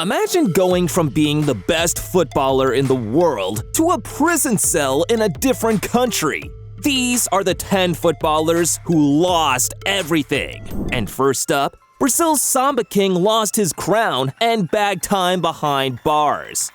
Imagine going from being the best footballer in the world to a prison cell in a different country. These are the 10 footballers who lost everything. And first up, Brazil's Samba King lost his crown and bagged time behind bars.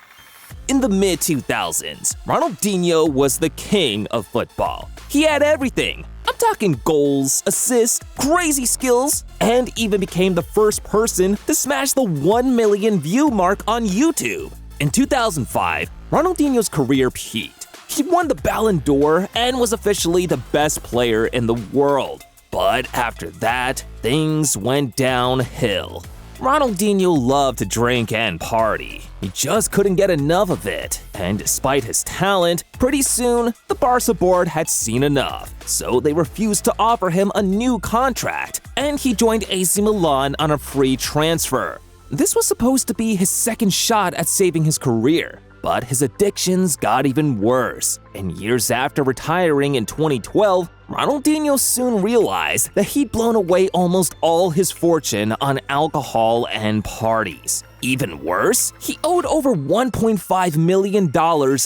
In the mid-2000s, Ronaldinho was the king of football. He had everything. I'm talking goals, assists, crazy skills, and even became the first person to smash the 1 million view mark on YouTube. In 2005, Ronaldinho's career peaked. He won the Ballon d'Or and was officially the best player in the world. But after that, things went downhill. Ronaldinho loved to drink and party. He just couldn't get enough of it, and despite his talent, pretty soon the Barca board had seen enough, so they refused to offer him a new contract, and he joined AC Milan on a free transfer. This was supposed to be his second shot at saving his career, but his addictions got even worse, and years after retiring in 2012, Ronaldinho soon realized that he'd blown away almost all his fortune on alcohol and parties. Even worse, he owed over $1.5 million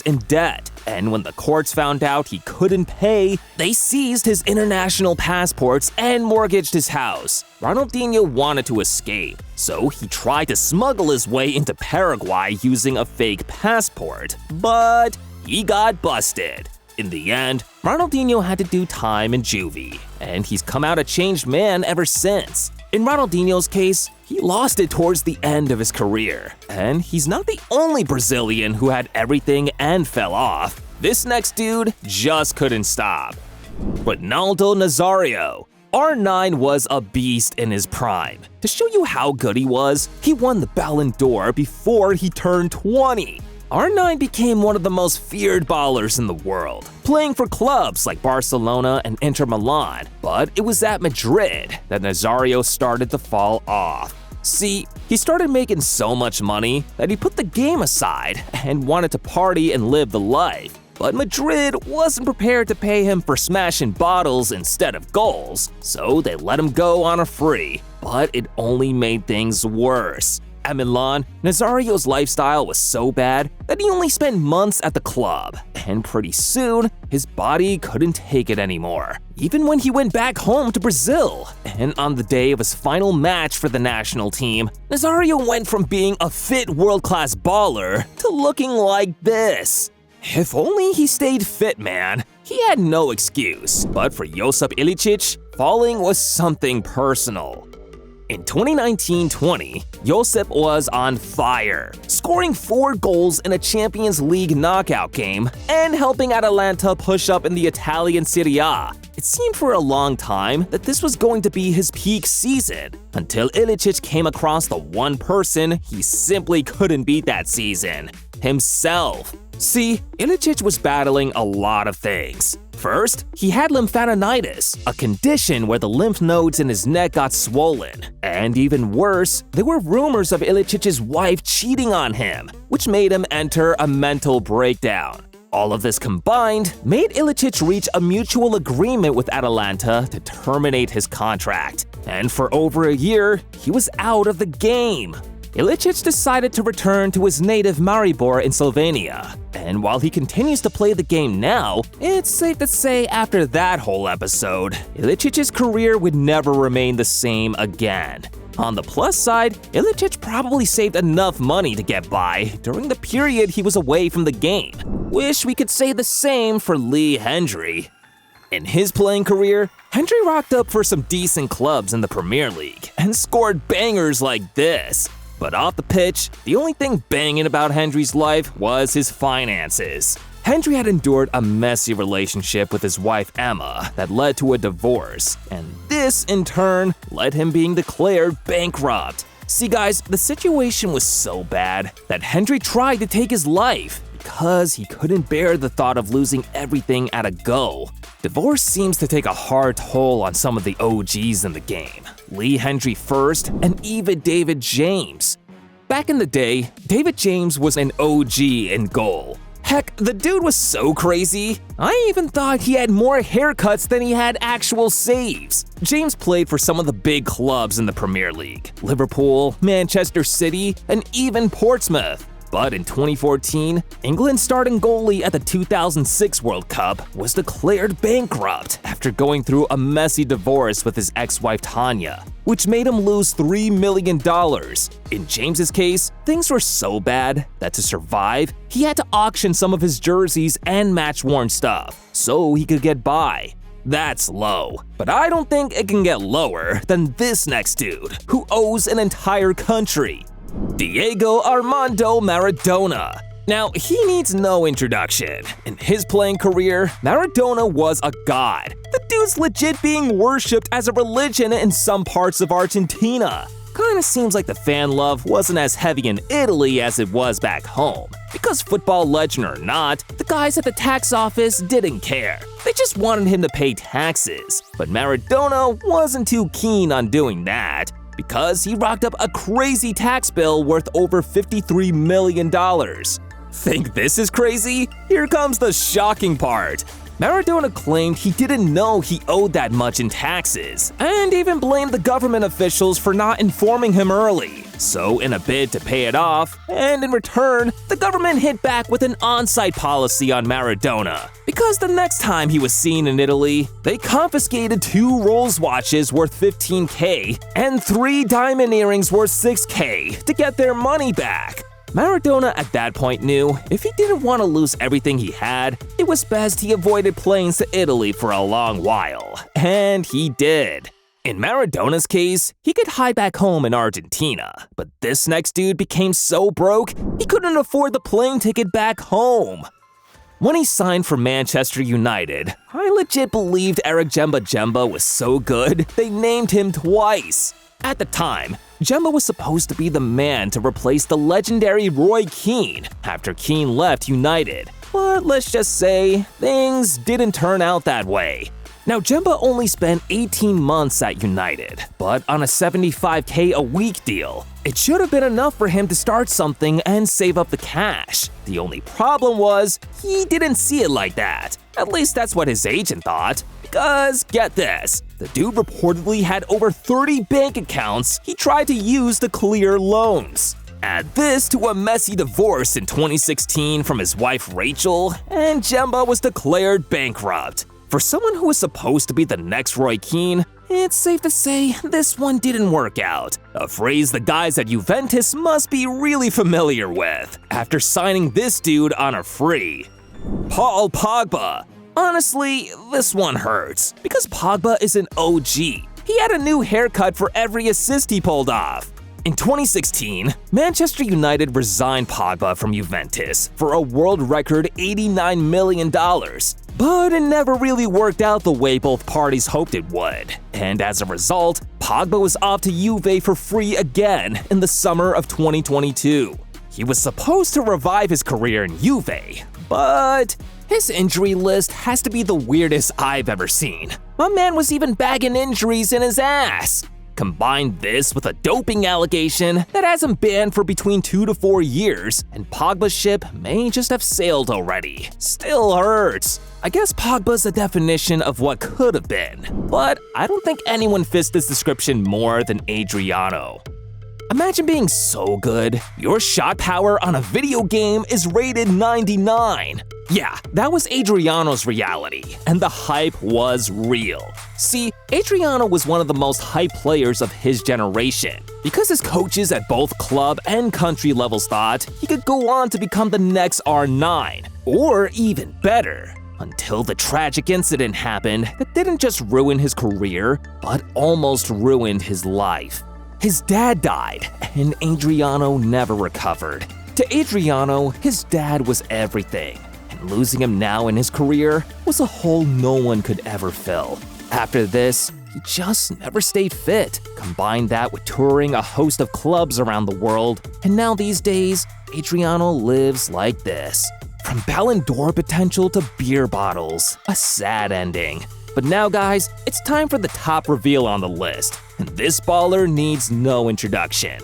in debt, and when the courts found out he couldn't pay, they seized his international passports and mortgaged his house. Ronaldinho wanted to escape, so he tried to smuggle his way into Paraguay using a fake passport, but he got busted. In the end, Ronaldinho had to do time in juvie, and he's come out a changed man ever since. In Ronaldinho's case, he lost it towards the end of his career, and he's not the only Brazilian who had everything and fell off. This next dude just couldn't stop. Ronaldo Nazario. R9 was a beast in his prime. To show you how good he was, he won the Ballon d'Or before he turned 20. R9 became one of the most feared ballers in the world, playing for clubs like Barcelona and Inter Milan, but it was at Madrid that Nazario started to fall off. See, he started making so much money that he put the game aside and wanted to party and live the life. But Madrid wasn't prepared to pay him for smashing bottles instead of goals, so they let him go on a free, but it only made things worse. At Milan, Nazario's lifestyle was so bad that he only spent months at the club, and pretty soon, his body couldn't take it anymore, even when he went back home to Brazil. And on the day of his final match for the national team, Nazario went from being a fit world-class baller to looking like this. If only he stayed fit, man. He had no excuse, but for Josip Ilicic, falling was something personal. In 2019-20, Josip was on fire, scoring 4 goals in a Champions League knockout game and helping Atalanta push up in the Italian Serie A. It seemed for a long time that this was going to be his peak season, until Ilicic came across the one person he simply couldn't beat that season: himself. See, Ilicic was battling a lot of things. First, he had lymphadenitis, a condition where the lymph nodes in his neck got swollen. And even worse, there were rumors of Ilicic's wife cheating on him, which made him enter a mental breakdown. All of this combined made Ilicic reach a mutual agreement with Atalanta to terminate his contract. And for over a year, he was out of the game. Ilicic decided to return to his native Maribor in Slovenia, and while he continues to play the game now, it's safe to say after that whole episode, Ilicic's career would never remain the same again. On the plus side, Ilicic probably saved enough money to get by during the period he was away from the game. Wish we could say the same for Lee Hendry. In his playing career, Hendry rocked up for some decent clubs in the Premier League and scored bangers like this. But off the pitch, the only thing banging about Hendry's life was his finances. Hendry had endured a messy relationship with his wife Emma that led to a divorce, and this, in turn, led him being declared bankrupt. See guys, the situation was so bad that Hendry tried to take his life because he couldn't bear the thought of losing everything at a go. Divorce seems to take a hard toll on some of the OGs in the game. Lee Hendry first, and even David James. Back in the day, David James was an OG in goal. Heck, the dude was so crazy, I even thought he had more haircuts than he had actual saves. James played for some of the big clubs in the Premier League: Liverpool, Manchester City, and even Portsmouth. But in 2014, England's starting goalie at the 2006 World Cup was declared bankrupt after going through a messy divorce with his ex-wife Tanya, which made him lose $3 million. In James's case, things were so bad that to survive, he had to auction some of his jerseys and match-worn stuff so he could get by. That's low, but I don't think it can get lower than this next dude, who owes an entire country: Diego Armando Maradona. Now, he needs no introduction. In his playing career, Maradona was a god. The dude's legit being worshipped as a religion in some parts of Argentina. Kinda seems like the fan love wasn't as heavy in Italy as it was back home. Because football legend or not, the guys at the tax office didn't care. They just wanted him to pay taxes. But Maradona wasn't too keen on doing that, because he rocked up a crazy tax bill worth over $53 million. Think this is crazy? Here comes the shocking part. Maradona claimed he didn't know he owed that much in taxes, and even blamed the government officials for not informing him early. So in a bid to pay it off, and in return, the government hit back with an on-site policy on Maradona. Because the next time he was seen in Italy, they confiscated 2 Rolls watches worth $15K and 3 diamond earrings worth $6K to get their money back. Maradona at that point knew if he didn't want to lose everything he had, it was best he avoided planes to Italy for a long while. And he did. In Maradona's case, he could hide back home in Argentina, but this next dude became so broke, he couldn't afford the plane ticket back home. When he signed for Manchester United, I legit believed Eric Jemba was so good, they named him twice. At the time, Jemba was supposed to be the man to replace the legendary Roy Keane after Keane left United. But let's just say, things didn't turn out that way. Now, Jemba only spent 18 months at United, but on a $75K a week deal. It should have been enough for him to start something and save up the cash. The only problem was, he didn't see it like that. At least that's what his agent thought. Because, get this, the dude reportedly had over 30 bank accounts he tried to use to clear loans. Add this to a messy divorce in 2016 from his wife Rachel, and Jemba was declared bankrupt. For someone who was supposed to be the next Roy Keane, it's safe to say this one didn't work out, a phrase the guys at Juventus must be really familiar with, after signing this dude on a free. Paul Pogba. Honestly, this one hurts, because Pogba is an OG. He had a new haircut for every assist he pulled off. In 2016, Manchester United resigned Pogba from Juventus for a world record $89 million. But it never really worked out the way both parties hoped it would. And as a result, Pogba was off to Juve for free again in the summer of 2022. He was supposed to revive his career in Juve, but his injury list has to be the weirdest I've ever seen. My man was even bagging injuries in his ass. Combine this with a doping allegation that has him banned for between 2 to 4 years, and Pogba's ship may just have sailed already. Still hurts. I guess Pogba's the definition of what could have been, but I don't think anyone fits this description more than Adriano. Imagine being so good, your shot power on a video game is rated 99. Yeah, that was Adriano's reality, and the hype was real. See, Adriano was one of the most hyped players of his generation, because his coaches at both club and country levels thought he could go on to become the next R9, or even better. Until the tragic incident happened that didn't just ruin his career, but almost ruined his life. His dad died, and Adriano never recovered. To Adriano, his dad was everything, and losing him now in his career was a hole no one could ever fill. After this, he just never stayed fit. Combine that with touring a host of clubs around the world, and now these days, Adriano lives like this. From Ballon d'Or potential to beer bottles, a sad ending. But now guys, it's time for the top reveal on the list, and this baller needs no introduction.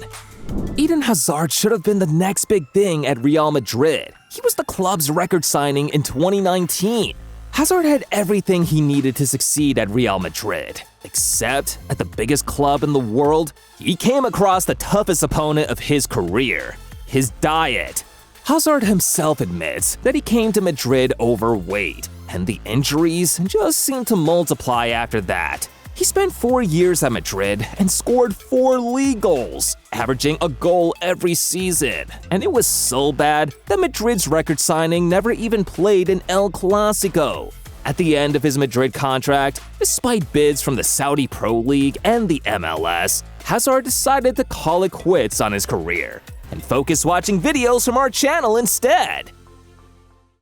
Eden Hazard should have been the next big thing at Real Madrid. He was the club's record signing in 2019. Hazard had everything he needed to succeed at Real Madrid. Except, at the biggest club in the world, he came across the toughest opponent of his career: his diet. Hazard himself admits that he came to Madrid overweight, and the injuries just seemed to multiply after that. He spent 4 years at Madrid and scored 4 league goals, averaging a goal every season. And it was so bad that Madrid's record signing never even played in El Clasico. At the end of his Madrid contract, despite bids from the Saudi Pro League and the MLS, Hazard decided to call it quits on his career and focus watching videos from our channel instead.